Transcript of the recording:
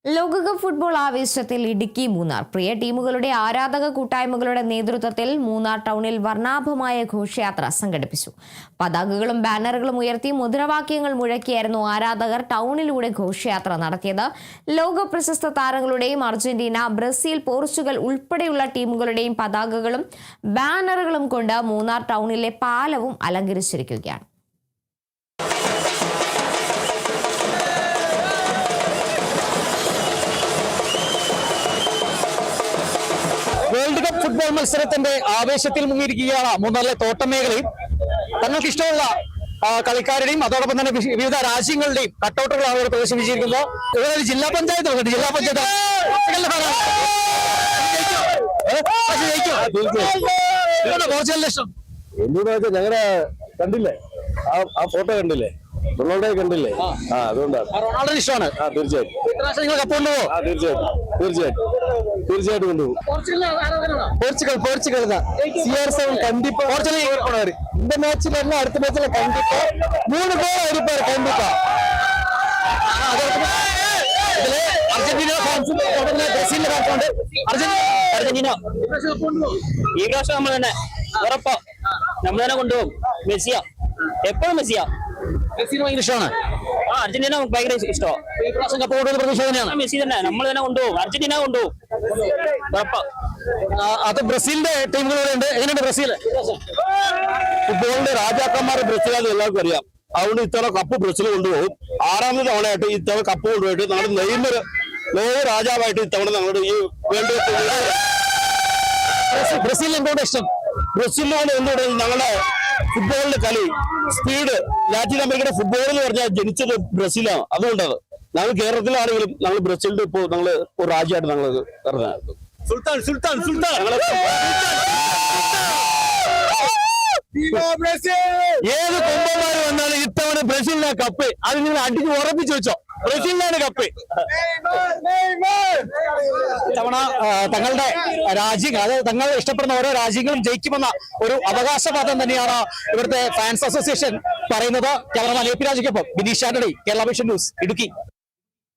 ലോകകപ്പ് ഫുട്ബോൾ ആവേശത്തിൽ ഇടുക്കി മൂന്നാർ പ്രിയ ടീമുകളുടെ ആരാധക കൂട്ടായ്മകളുടെ നേതൃത്വത്തിൽ മൂന്നാർ ടൗണിൽ വർണ്ണാഭമായ ഘോഷയാത്ര സംഘടിപ്പിച്ചു. പതാകകളും ബാനറുകളും ഉയർത്തി മുദ്രാവാക്യങ്ങൾ മുഴക്കിയായിരുന്നു ആരാധകർ ടൗണിലൂടെ ഘോഷയാത്ര നടത്തിയത്. ലോക പ്രശസ്ത താരങ്ങളുടെയും അർജന്റീന, ബ്രസീൽ, പോർച്ചുഗൽ ഉൾപ്പെടെയുള്ള ടീമുകളുടെയും പതാകകളും ബാനറുകളും കൊണ്ട് മൂന്നാർ ടൗണിലെ പാലവും അലങ്കരിച്ചിരിക്കുകയാണ്. വേൾഡ് കപ്പ് ഫുട്ബോൾ മത്സരത്തിന്റെ ആവേശത്തിൽ മുങ്ങിയിരിക്കുകയാണ് മൂന്നാറിലെ തോട്ടം മേഖലയും. തങ്ങൾക്ക് ഇഷ്ടമുള്ള കളിക്കാരുടെയും അതോടൊപ്പം തന്നെ വിവിധ രാജ്യങ്ങളുടെയും കട്ടൗട്ടുകളാണ് ഇവിടെ പ്രദർശിപ്പിച്ചിരിക്കുന്നത്. ഇവിടെ ഒരു ജില്ലാ പഞ്ചായത്ത് നോക്കട്ടെ, ജില്ലാ പഞ്ചായത്ത് പോർച്ചുഗലിന്റെ ഇഷ്ടം എന്തെന്ന് വെച്ചാൽ ഞങ്ങളുടെ കണ്ടില്ലേ ആ ഫോട്ടോ കണ്ടില്ലേ, റൊണാൾഡോ കണ്ടില്ലേ, അതുകൊണ്ടാണ്. റൊണാൾഡോന് ഇഷ്ടമാണ്. തീർച്ചയായിട്ടും നിങ്ങൾ കപ്പ് കൊണ്ടുപോകും. തീർച്ചയായിട്ടും കൊണ്ടുപോകും. പോർച്ചുഗൽ CR7 കണ്ടിപ്പോ പോർച്ചുഗൽ இந்த மேட்ச்ல எல்லாம் அடுத்த மேட்ச்ல கண்டிப்பா 3 கோல் அடிப்பாரு கண்டிப்பா. അർജന്റീന ബ്രസീലിന്റെ ഫാൻസുണ്ട്. അർജന്റീന ഈ പ്രാവശ്യം നമ്മൾ തന്നെ ഉറപ്പാ, നമ്മൾ തന്നെ കൊണ്ടുപോകും. മെസ്സിയ എപ്പോഴും മെസ്സിയ. മെസ്സിന് ഭയങ്കര ഇഷ്ടമാണ്. അർജന്റീന ഭയങ്കര ഇഷ്ടമാണ്. ഈ പ്രാവശ്യം കപ്പ് കൊണ്ടുവന്ന പ്രതീക്ഷ തന്നെയാണ്. മെസ്സി തന്നെ, നമ്മൾ തന്നെ കൊണ്ടുപോകും. അർജന്റീന കൊണ്ടുപോകും ഉറപ്പാ. അത് ബ്രസീലിന്റെ ടീമുകളുടെ ഉണ്ട്. എങ്ങനെയുണ്ട് ബ്രസീൽ? ഫുട്ബോളിന്റെ രാജാക്കന്മാർ ബ്രസീലാണെന്ന് എല്ലാവർക്കും അറിയാം. അതുകൊണ്ട് ഇത്തവണ കപ്പ് ബ്രസീൽ കൊണ്ടുപോകും. 6ാമത് തവണയായിട്ട് ഇത്തവണ കപ്പ് കൊണ്ടുപോയിട്ട് നമ്മുടെ നെയ്മർ ലോക രാജാവായിട്ട് ഇത്തവണ നമ്മുടെ ഈ വേൾഡ് കപ്പ് ബ്രസീലിന് എന്തുകൊണ്ട് ഇഷ്ടം? ബ്രസീലിനോട് എന്തുകൊണ്ട് ഞങ്ങളുടെ ഫുട്ബോളിന്റെ കളി, സ്പീഡ്, ലാറ്റിൻ അമേരിക്കയുടെ ഫുട്ബോൾ എന്ന് പറഞ്ഞാൽ ജനിച്ചത് ബ്രസീലാണ്. അതുകൊണ്ടാണ് ഞങ്ങൾ കേരളത്തിലാണെങ്കിലും ഞങ്ങൾ ബ്രസീലിന്റെ ഇപ്പോൾ ഞങ്ങൾ ഒരു രാജ്യമായിട്ട് ഞങ്ങൾ ഇറങ്ങാറുണ്ട്. സുൽത്താൻ സുൽത്താൻ സുൽത്താൻ ഏത് കുമ്പന്മാര് വന്നാലും ഇത്തവണ ബ്രസീലിനാ കപ്പ്. അത് നിങ്ങൾ അടിച്ച് ഉറപ്പിച്ചു വെച്ചോ, ബ്രസീലിനാണ് കപ്പ്. ഇത്തവണ തങ്ങളുടെ രാജ്യങ്ങൾ, അതായത് തങ്ങൾ ഇഷ്ടപ്പെടുന്ന ഓരോ രാജ്യങ്ങളും ജയിക്കുമെന്ന ഒരു അവകാശവാദം തന്നെയാണ് ഇവിടുത്തെ ഫാൻസ് അസോസിയേഷൻ പറയുന്നത്. ക്യാമറമാൻ AP രാജയ്ക്കൊപ്പം ബിനീഷ് ആന്റണി, കേരള വിഷൻ ന്യൂസ്, ഇടുക്കി.